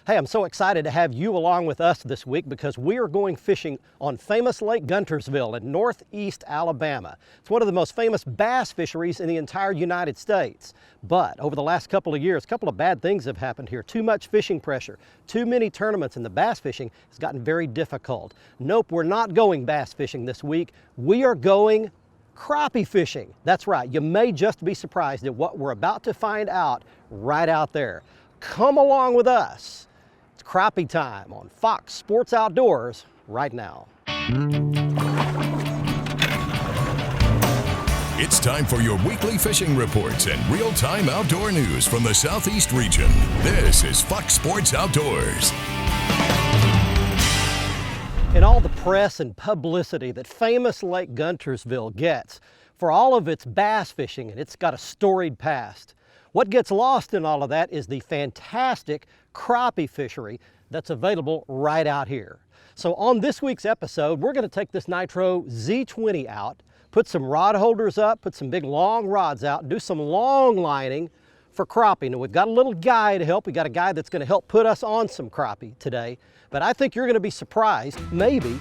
Hey, I'm so excited to have you along with us this week because we are going fishing on famous Lake Guntersville in northeast Alabama. It's one of the most famous bass fisheries in the entire United States. But over the last couple of years, a couple of bad things have happened here. Too much fishing pressure, too many tournaments, and the bass fishing has gotten very difficult. Nope, we're not going bass fishing this week. We are going crappie fishing. That's right, you may just be surprised at what we're about to find out right out there. Come along with us. It's crappie time on Fox Sports Outdoors right now. It's time for your weekly fishing reports and real-time outdoor news from the Southeast region. This is Fox Sports Outdoors. In all the press and publicity that famous Lake Guntersville gets for all of its bass fishing, and it's got a storied past, what gets lost in all of that is the fantastic crappie fishery that's available right out here. So on this week's episode, we're going to take this Nitro Z20 out, put some rod holders up, put some big long rods out, do some long lining for crappie. Now we've got a little guy to help. We got a guy that's going to help put us on some crappie today. But I think you're going to be surprised, maybe,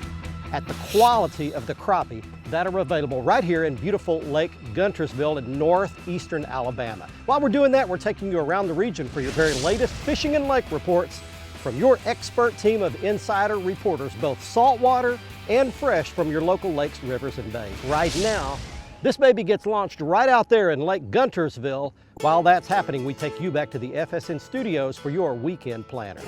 at the quality of the crappie that are available right here in beautiful Lake Guntersville in northeastern Alabama. While we're doing that, we're taking you around the region for your very latest fishing and lake reports from your expert team of insider reporters, both saltwater and fresh from your local lakes, rivers, and bays. Right now, this baby gets launched right out there in Lake Guntersville. While that's happening, we take you back to the FSN studios for your weekend planner.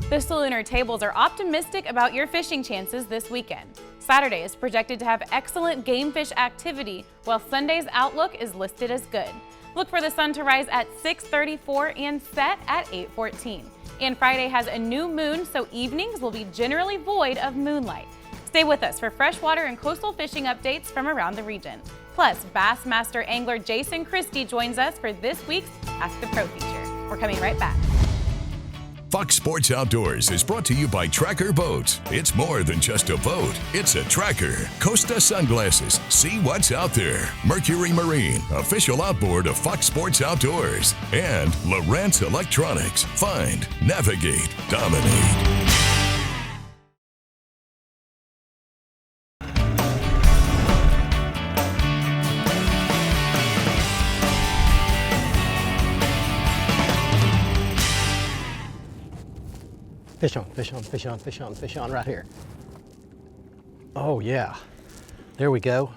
The Salooner tables are optimistic about your fishing chances this weekend. Saturday is projected to have excellent game fish activity, while Sunday's outlook is listed as good. Look for the sun to rise at 6:34 and set at 8:14. And Friday has a new moon, so evenings will be generally void of moonlight. Stay with us for freshwater and coastal fishing updates from around the region. Plus, Bassmaster angler Jason Christie joins us for this week's Ask the Pro feature. We're coming right back. Fox Sports Outdoors is brought to you by Tracker Boats. It's more than just a boat, it's a tracker. Costa Sunglasses, see what's out there. Mercury Marine, official outboard of Fox Sports Outdoors. And Lowrance Electronics, find, navigate, dominate. Fish on, fish on, fish on, fish on, fish on right here. Oh yeah, there we go.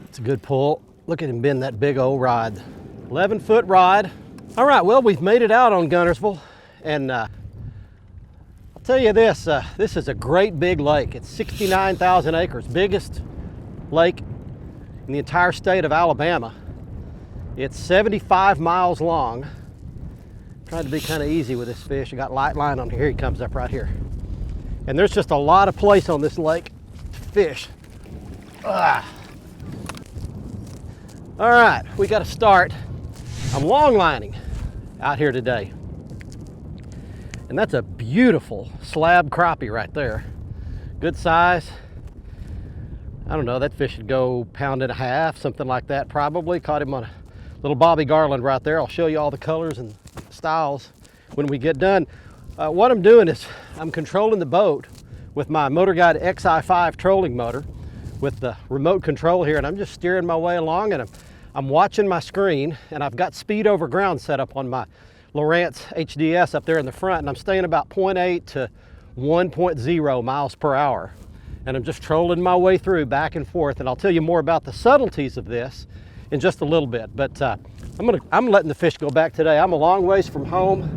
It's a good pull. Look at him bend that big old rod. 11-foot rod. All right, well, we've made it out on Guntersville, and I'll tell you this, this is a great big lake. It's 69,000 acres, biggest lake in the entire state of Alabama. It's 75 miles long. Tried to be kind of easy with this fish. I got light line on here. He comes up right here. And there's just a lot of place on this lake to fish. All right, we got to start. I'm long lining out here today. And that's a beautiful slab crappie right there. Good size. I don't know, that fish should go 1.5 pounds, something like that probably. Caught him on a little Bobby Garland right there. I'll show you all the colors and styles when we get done. What I'm doing is I'm controlling the boat with my Motor Guide XI5 trolling motor with the remote control here, and I'm just steering my way along, and I'm watching my screen, and I've got speed over ground set up on my Lowrance HDS up there in the front, and I'm staying about 0.8 to 1.0 miles per hour, and I'm just trolling my way through back and forth, and I'll tell you more about the subtleties of this in just a little bit. But I'm letting the fish go back today. I'm a long ways from home.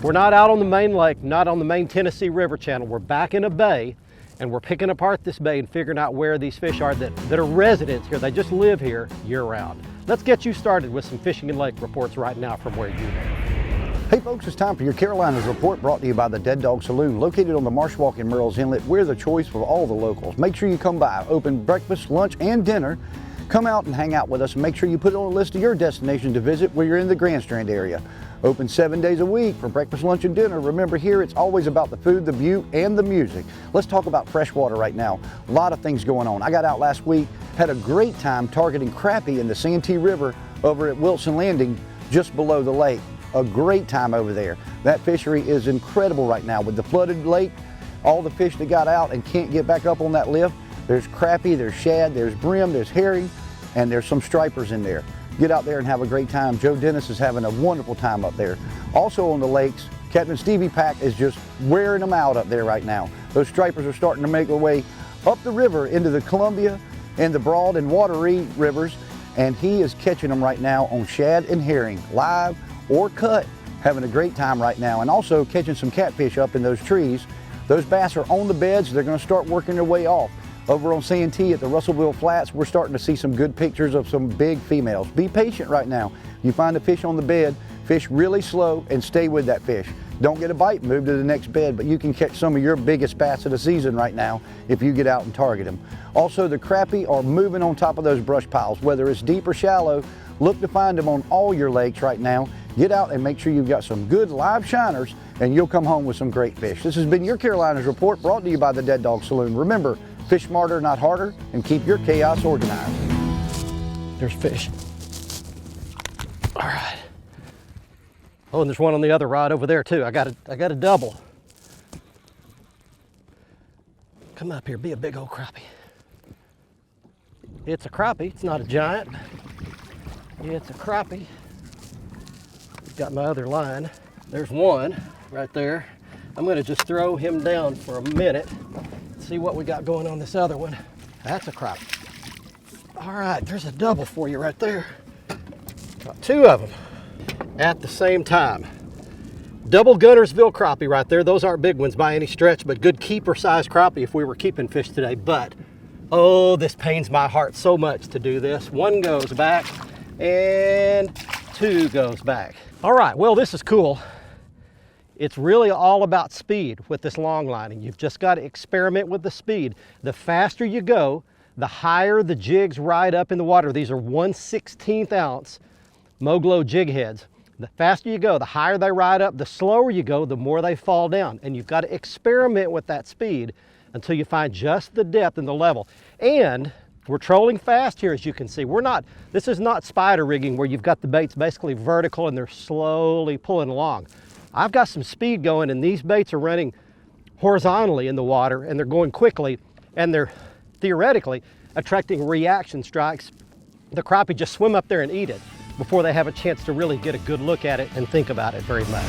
We're not out on the main lake, not on the main Tennessee River channel. We're back in a bay, and we're picking apart this bay and figuring out where these fish are that are residents here. They just live here year round. Let's get you started with some fishing and lake reports right now from where you live. Hey folks, it's time for your Carolinas report, brought to you by the Dead Dog Saloon, located on the Marsh Walk in Murrells Inlet. We're the choice for all the locals. Make sure you come by. Open breakfast, lunch, and dinner. Come out and hang out with us, and make sure you put it on a list of your destinations to visit where you're in the Grand Strand area. Open 7 days a week for breakfast, lunch, and dinner. Remember, here it's always about the food, the view, and the music. Let's talk about freshwater right now. A lot of things going on. I got out last week, had a great time targeting crappie in the Santee River over at Wilson Landing, just below the lake. a great time over there. That fishery is incredible right now with the flooded lake, all the fish that got out and can't get back up on that lift. There's crappie, there's shad, there's brim, there's herring, and there's some stripers in there. Get out there and have a great time. Joe Dennis is having a wonderful time up there. Also on the lakes, Captain Stevie Pack is just wearing them out up there right now. Those stripers are starting to make their way up the river into the Columbia and the Broad and Wateree rivers, and he is catching them right now on shad and herring, live or cut, having a great time right now, and also catching some catfish up in those trees. Those bass are on the beds. They're going to start working their way off. Over on Santee at the Russellville Flats, we're starting to see some good pictures of some big females. Be patient right now. You find a fish on the bed, fish really slow and stay with that fish. Don't get a bite, move to the next bed, but you can catch some of your biggest bass of the season right now if you get out and target them. Also, the crappie are moving on top of those brush piles, whether it's deep or shallow. Look to find them on all your lakes right now. Get out and make sure you've got some good live shiners, and you'll come home with some great fish. This has been your Carolinas Report, brought to you by the Dead Dog Saloon. Remember, fish smarter, not harder, and keep your chaos organized. There's fish. All right. Oh, and there's one on the other rod over there too. I got a double. Come up here, be a big old crappie. It's a crappie, it's not a giant. It's a crappie. Got my other line. There's one right there. I'm gonna just throw him down for a minute. See what we got going on this other one. That's a crappie. All right, there's a double for you right there. Got two of them at the same time. Double Guntersville crappie right there. Those aren't big ones by any stretch, but good keeper size crappie if we were keeping fish today. But, oh, this pains my heart so much to do this. One goes back and two goes back. All right, well, this is cool. It's really all about speed with this long lining. You've just got to experiment with the speed. The faster you go, the higher the jigs ride up in the water. These are 1/16 ounce Moglo jig heads. The faster you go, the higher they ride up. The slower you go, the more they fall down. And you've got to experiment with that speed until you find just the depth and the level. And we're trolling fast here, as you can see. This is not spider rigging where you've got the baits basically vertical and they're slowly pulling along. I've got some speed going, and these baits are running horizontally in the water, and they're going quickly, and they're theoretically attracting reaction strikes. The crappie just swim up there and eat it before they have a chance to really get a good look at it and think about it very much.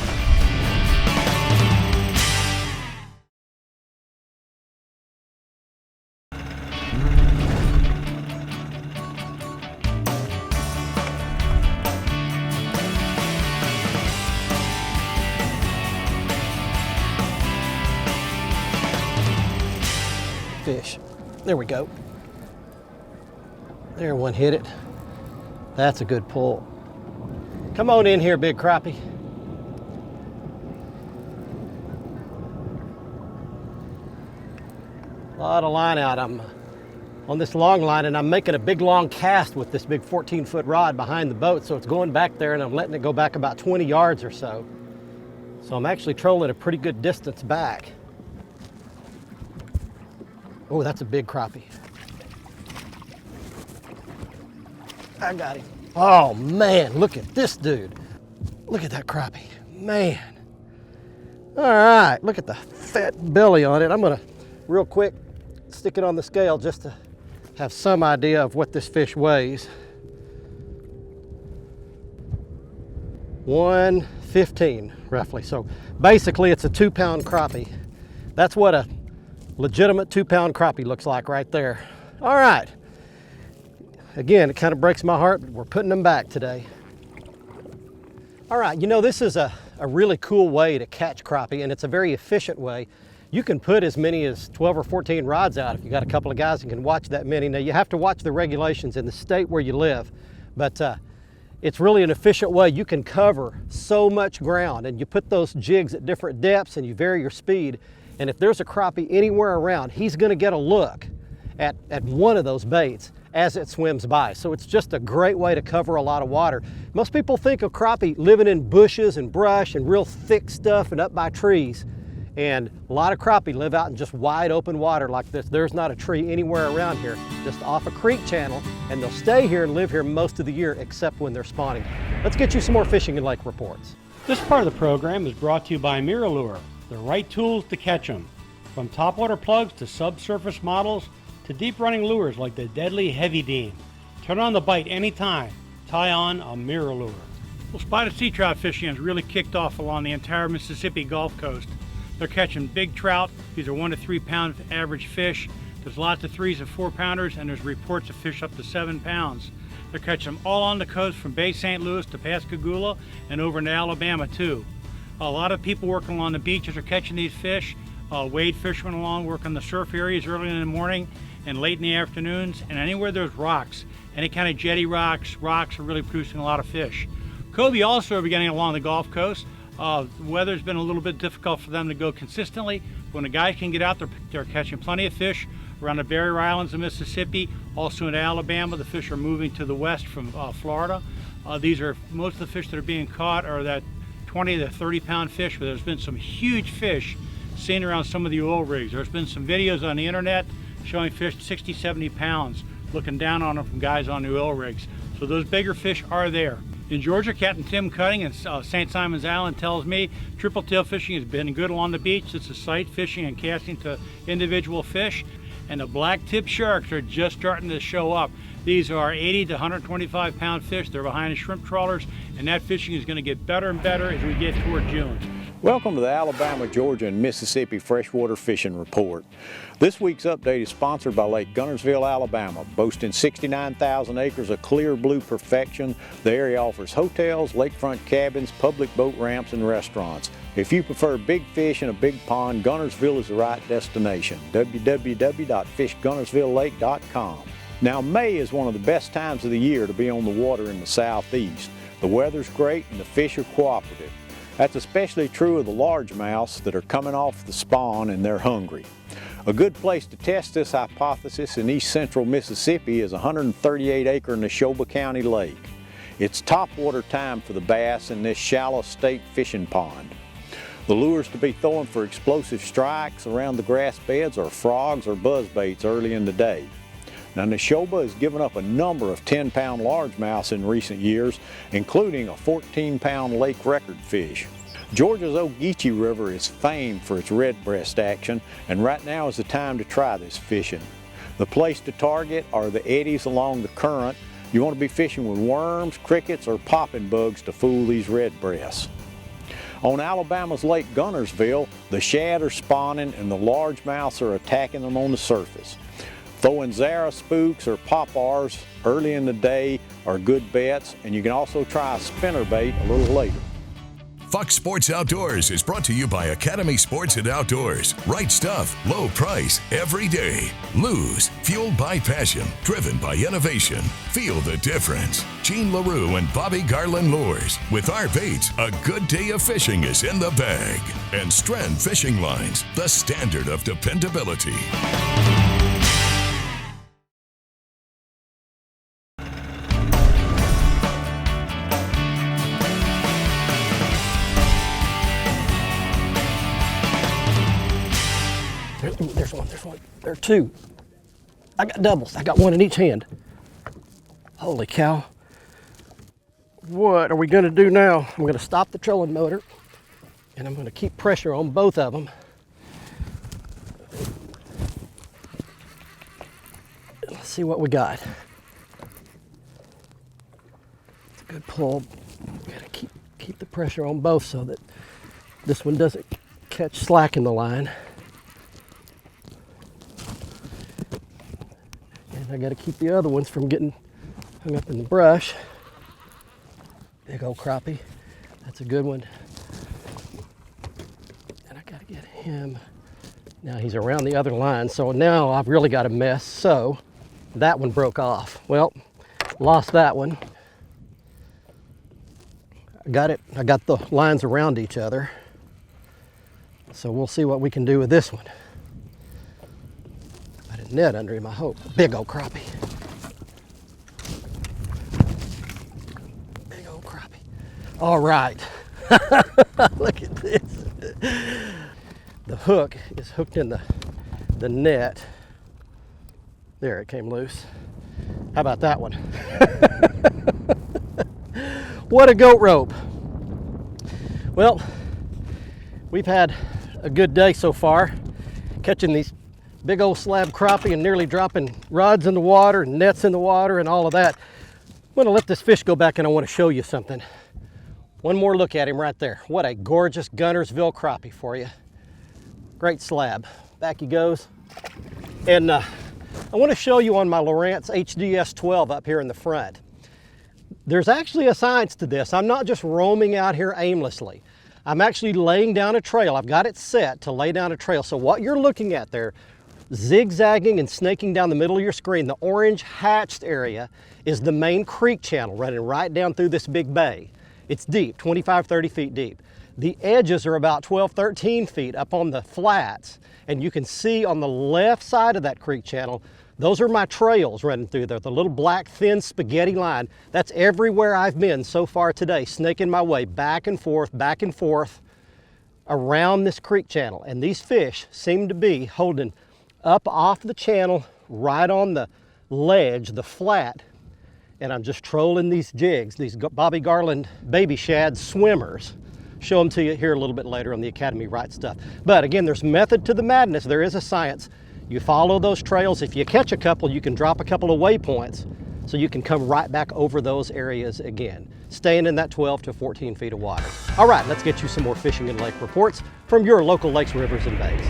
Fish. There we go. There, one hit it. That's a good pull. Come on in here, big crappie. A lot of line out. I'm on this long line, and I'm making a big long cast with this big 14-foot rod behind the boat, so it's going back there, and I'm letting it go back about 20 yards or so. So I'm actually trolling a pretty good distance back. Oh, that's a big crappie. I got him. Oh man, look at this dude. Look at that crappie, man. All right, look at the fat belly on it. I'm gonna, real quick, stick it on the scale just to have some idea of what this fish weighs. 115, roughly. So basically it's a 2-pound crappie. That's what a legitimate 2-pound crappie looks like right there. All right. Again, it kind of breaks my heart, but we're putting them back today. All right, you know, this is a really cool way to catch crappie, and it's a very efficient way. You can put as many as 12 or 14 rods out if you got a couple of guys who can watch that many. Now, you have to watch the regulations in the state where you live, but it's really an efficient way. You can cover so much ground, and you put those jigs at different depths and you vary your speed. And if there's a crappie anywhere around, he's gonna get a look at one of those baits as it swims by. So it's just a great way to cover a lot of water. Most people think of crappie living in bushes and brush and real thick stuff and up by trees. And a lot of crappie live out in just wide open water like this. There's not a tree anywhere around here, just off a creek channel, and they'll stay here and live here most of the year except when they're spawning. Let's get you some more fishing and lake reports. This part of the program is brought to you by MirrOlure, the right tools to catch them. From topwater plugs to subsurface models to deep running lures like the deadly Heavy Dean. Turn on the bite anytime. Tie on a MirrOlure. Well, spotted sea trout fishing has really kicked off along the entire Mississippi Gulf Coast. They're catching big trout. These are 1 to 3 pound average fish. There's lots of 3s and 4 pounders, and there's reports of fish up to 7 pounds. They're catching them all on the coast from Bay St. Louis to Pascagoula and over into Alabama too. A lot of people working along the beaches are catching these fish. Wade fishermen along working the surf areas early in the morning and late in the afternoons, and anywhere there's rocks, any kind of jetty rocks are really producing a lot of fish. Cobia also are beginning along the Gulf Coast. The weather's been a little bit difficult for them to go consistently. When the guys can get out, they're catching plenty of fish around the barrier islands of Mississippi, also in Alabama. The fish are moving to the west from Florida. These are most of the fish that are being caught are that 20 to 30 pound fish, but there's been some huge fish seen around some of the oil rigs. There's been some videos on the internet showing fish 60, 70 pounds looking down on them from guys on the oil rigs. So those bigger fish are there. In Georgia, Captain Tim Cutting in St. Simon's Island tells me triple tail fishing has been good along the beach. It's a sight fishing and casting to individual fish. And the black tip sharks are just starting to show up. These are 80 to 125 pound fish. They're behind the shrimp trawlers, and that fishing is going to get better and better as we get toward June. Welcome to the Alabama, Georgia, and Mississippi Freshwater Fishing Report. This week's update is sponsored by Lake Guntersville, Alabama. Boasting 69,000 acres of clear blue perfection, the area offers hotels, lakefront cabins, public boat ramps, and restaurants. If you prefer big fish in a big pond, Guntersville is the right destination. www.fishguntersvillelake.com. Now, May is one of the best times of the year to be on the water in the southeast. The weather's great and the fish are cooperative. That's especially true of the largemouths that are coming off the spawn and they're hungry. A good place to test this hypothesis in east central Mississippi is 138-acre Neshoba County Lake. It's topwater time for the bass in this shallow state fishing pond. The lures to be throwing for explosive strikes around the grass beds are frogs or buzzbaits early in the day. Now, Neshoba has given up a number of 10-pound largemouths in recent years, including a 14-pound lake record fish. Georgia's Ogeechee River is famed for its redbreast action, and right now is the time to try this fishing. The place to target are the eddies along the current. You want to be fishing with worms, crickets, or popping bugs to fool these redbreasts. On Alabama's Lake Guntersville, the shad are spawning and the largemouths are attacking them on the surface. Throwing Zara spooks or pop-ars early in the day are good bets, and you can also try a spinnerbait a little later. Fox Sports Outdoors is brought to you by Academy Sports and Outdoors. Right stuff, low price, every day. Lose, fueled by passion, driven by innovation. Feel the difference. Gene LaRue and Bobby Garland Lures. With our baits, a good day of fishing is in the bag. And Strand Fishing Lines, the standard of dependability. There's one. There are two. I got doubles. I got one in each hand. Holy cow. What are we going to do now? I'm going to stop the trolling motor, and I'm going to keep pressure on both of them. Let's see what we got. It's a good pull. We got to keep the pressure on both so that this one doesn't catch slack in the line. I got to keep the other ones from getting hung up in the brush. Big old crappie. That's a good one. And I got to get him. Now he's around the other line, so now I've really got a mess. So that one broke off. Well, lost that one. I got it. I got the lines around each other. So we'll see what we can do with this one. Net under him, I hope. Big old crappie. Big old crappie. All right. Look at this. The hook is hooked in the net. There, it came loose. How about that one? What a goat rope. Well, we've had a good day so far, catching these big old slab crappie and nearly dropping rods in the water and nets in the water and all of that. I'm gonna let this fish go back and I wanna show you something. One more look at him right there. What a gorgeous Guntersville crappie for you. Great slab. Back he goes. And I wanna show you on my Lowrance HDS 12 up here in the front. There's actually a science to this. I'm not just roaming out here aimlessly. I'm actually laying down a trail. I've got it set to lay down a trail. So what you're looking at there, zigzagging and snaking down the middle of your screen, the orange hatched area is the main creek channel running right down through this big bay. It's deep, 25, 30 feet deep. The edges are about 12, 13 feet up on the flats. And you can see on the left side of that creek channel, those are my trails running through there, the little black thin spaghetti line. That's everywhere I've been so far today, snaking my way back and forth around this creek channel. And these fish seem to be holding up off the channel, right on the ledge, the flat. And I'm just trolling these jigs, these Bobby Garland baby shad swimmers. Show them to you here a little bit later on the Academy Right Stuff. But again, there's method to the madness. There is a science. You follow those trails. If you catch a couple, you can drop a couple of waypoints so you can come right back over those areas again, staying in that 12 to 14 feet of water. All right, let's get you some more fishing and lake reports from your local lakes, rivers, and bays.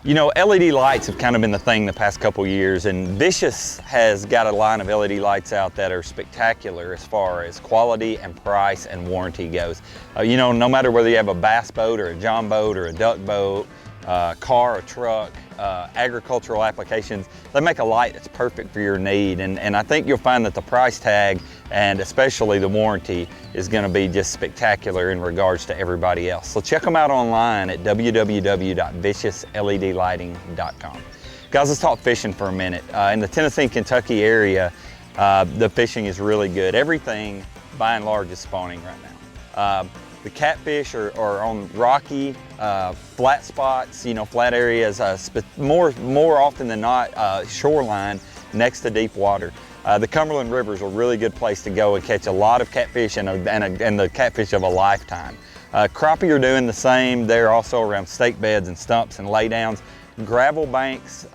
You know, LED lights have kind of been the thing the past couple years, and Vicious has got a line of LED lights out that are spectacular as far as quality and price and warranty goes. You know, no matter whether you have a bass boat or a john boat or a duck boat, car or truck, agricultural applications, they make a light that's perfect for your need. And I think you'll find that the price tag and especially the warranty is going to be just spectacular in regards to everybody else. So check them out online at www.viciouslighting.com. Guys, let's talk fishing for a minute. In the Tennessee and Kentucky area, the fishing is really good. Everything by and large is spawning right now. The catfish are on rocky, flat spots, you know, flat areas, more often than not, shoreline next to deep water. The Cumberland River is a really good place to go and catch a lot of catfish and the catfish of a lifetime. Crappie are doing the same. They're also around stake beds and stumps and laydowns. Gravel banks,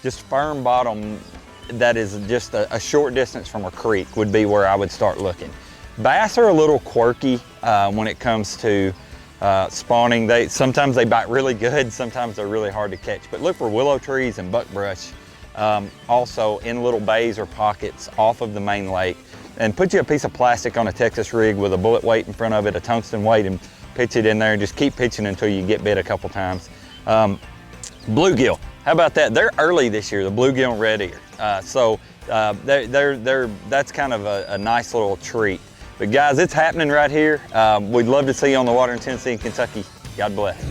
just firm bottom that is just a short distance from a creek would be where I would start looking. Bass are a little quirky when it comes to spawning. Sometimes they bite really good, sometimes they're really hard to catch. But look for willow trees and buckbrush also in little bays or pockets off of the main lake. And put you a piece of plastic on a Texas rig with a bullet weight in front of it, a tungsten weight, and pitch it in there and just keep pitching until you get bit a couple times. Bluegill, how about that? They're early this year, the bluegill and red ear. That's kind of a nice little treat. But guys, it's happening right here. We'd love to see you on the water in Tennessee and Kentucky. God bless.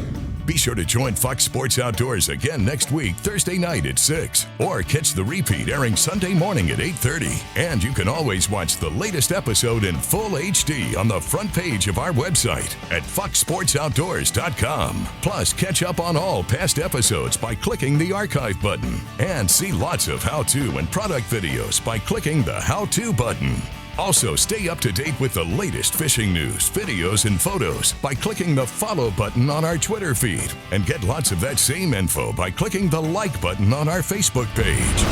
Be sure to join Fox Sports Outdoors again next week, Thursday night at 6, or catch the repeat airing Sunday morning at 8:30. And you can always watch the latest episode in full HD on the front page of our website at foxsportsoutdoors.com. Plus, catch up on all past episodes by clicking the archive button, and see lots of how-to and product videos by clicking the how-to button. Also, stay up to date with the latest fishing news, videos, and photos by clicking the follow button on our Twitter feed. And get lots of that same info by clicking the like button on our Facebook page.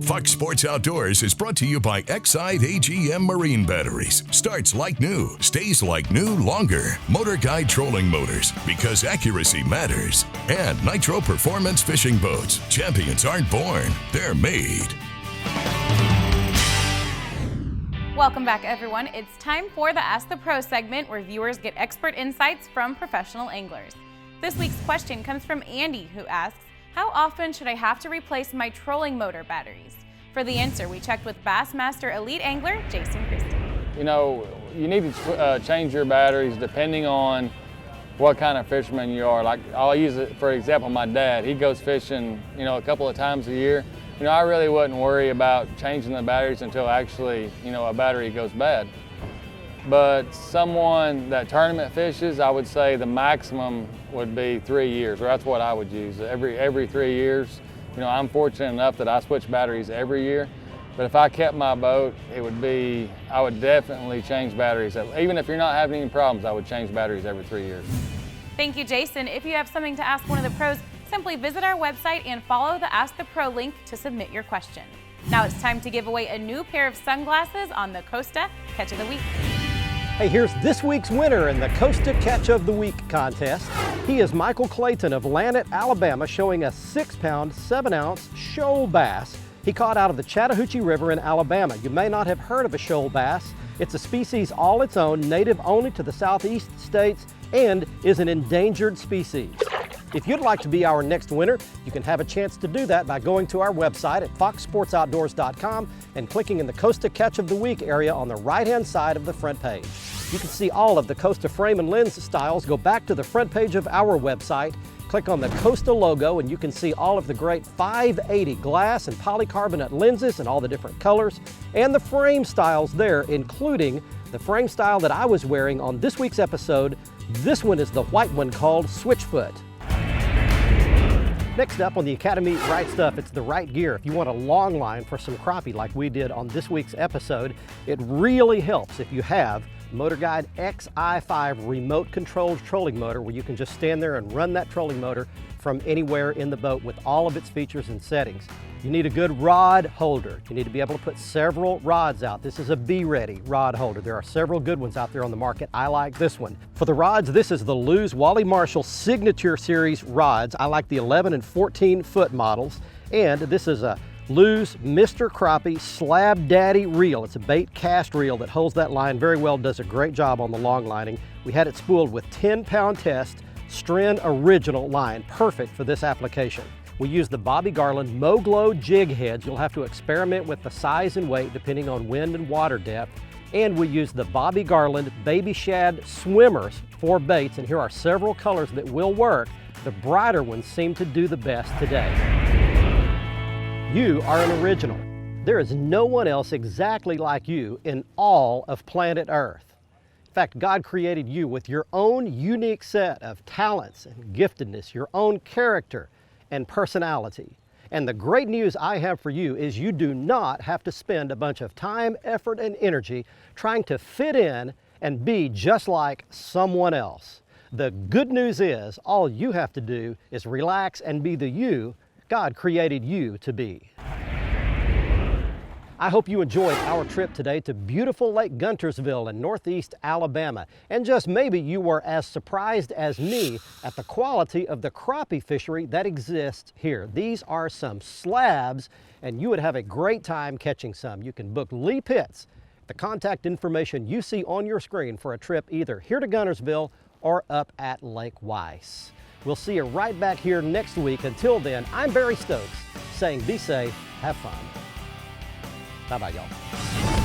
Fox Sports Outdoors is brought to you by Exide AGM Marine Batteries. Starts like new, stays like new longer. Motor Guide Trolling Motors, because accuracy matters. And Nitro Performance Fishing Boats. Champions aren't born, they're made. Welcome back, everyone. It's time for the Ask the Pro segment, where viewers get expert insights from professional anglers. This week's question comes from Andy, who asks, how often should I have to replace my trolling motor batteries? For the answer, we checked with Bassmaster Elite Angler Jason Christie. You know, you need to change your batteries depending on what kind of fisherman you are. Like, I'll use it for example, my dad. He goes fishing, you know, a couple of times a year. You know, I really wouldn't worry about changing the batteries until actually, you know, a battery goes bad. But someone that tournament fishes, I would say the maximum would be 3 years, or that's what I would use. Every 3 years. You know, I'm fortunate enough that I switch batteries every year. But if I kept my boat, I would definitely change batteries. Even if you're not having any problems, I would change batteries every 3 years. Thank you, Jason. If you have something to ask one of the pros, simply visit our website and follow the Ask the Pro link to submit your question. Now it's time to give away a new pair of sunglasses on the Costa Catch of the Week. Hey, here's this week's winner in the Costa Catch of the Week contest. He is Michael Clayton of Lanett, Alabama, showing a 6-pound, 7-ounce shoal bass he caught out of the Chattahoochee River in Alabama. You may not have heard of a shoal bass. It's a species all its own, native only to the Southeast states, and is an endangered species. If you'd like to be our next winner, you can have a chance to do that by going to our website at foxsportsoutdoors.com and clicking in the Costa Catch of the Week area on the right-hand side of the front page. You can see all of the Costa frame and lens styles. Go back to the front page of our website, click on the Costa logo, and you can see all of the great 580 glass and polycarbonate lenses in all the different colors, and the frame styles there, including the frame style that I was wearing on this week's episode. This one is the white one called Switchfoot. Next up on the Academy Right Stuff, it's the right gear. If you want a long line for some crappie like we did on this week's episode, it really helps if you have Motor Guide XI5 remote controlled trolling motor, where you can just stand there and run that trolling motor from anywhere in the boat with all of its features and settings. You need a good rod holder. You need to be able to put several rods out. This is a Be Ready rod holder. There are several good ones out there on the market. I like this one. For the rods, this is the Lew's Wally Marshall Signature Series rods. I like the 11 and 14 foot models. And this is a Lew's Mr. Crappie Slab Daddy reel. It's a bait cast reel that holds that line very well, does a great job on the long lining. We had it spooled with 10-pound test Stren Original line, perfect for this application. We use the Bobby Garland Mo-Glo jig heads. You'll have to experiment with the size and weight depending on wind and water depth. And we use the Bobby Garland Baby Shad Swimmers for baits, and here are several colors that will work. The brighter ones seem to do the best today. You are an original. There is no one else exactly like you in all of planet Earth. In fact, God created you with your own unique set of talents and giftedness, your own character and personality. And the great news I have for you is you do not have to spend a bunch of time, effort, and energy trying to fit in and be just like someone else. The good news is all you have to do is relax and be the you God created you to be. I hope you enjoyed our trip today to beautiful Lake Guntersville in northeast Alabama. And just maybe you were as surprised as me at the quality of the crappie fishery that exists here. These are some slabs, and you would have a great time catching some. You can book Lee Pitts, the contact information you see on your screen, for a trip either here to Guntersville or up at Lake Weiss. We'll see you right back here next week. Until then, I'm Barry Stokes saying be safe, have fun. Bye-bye, y'all.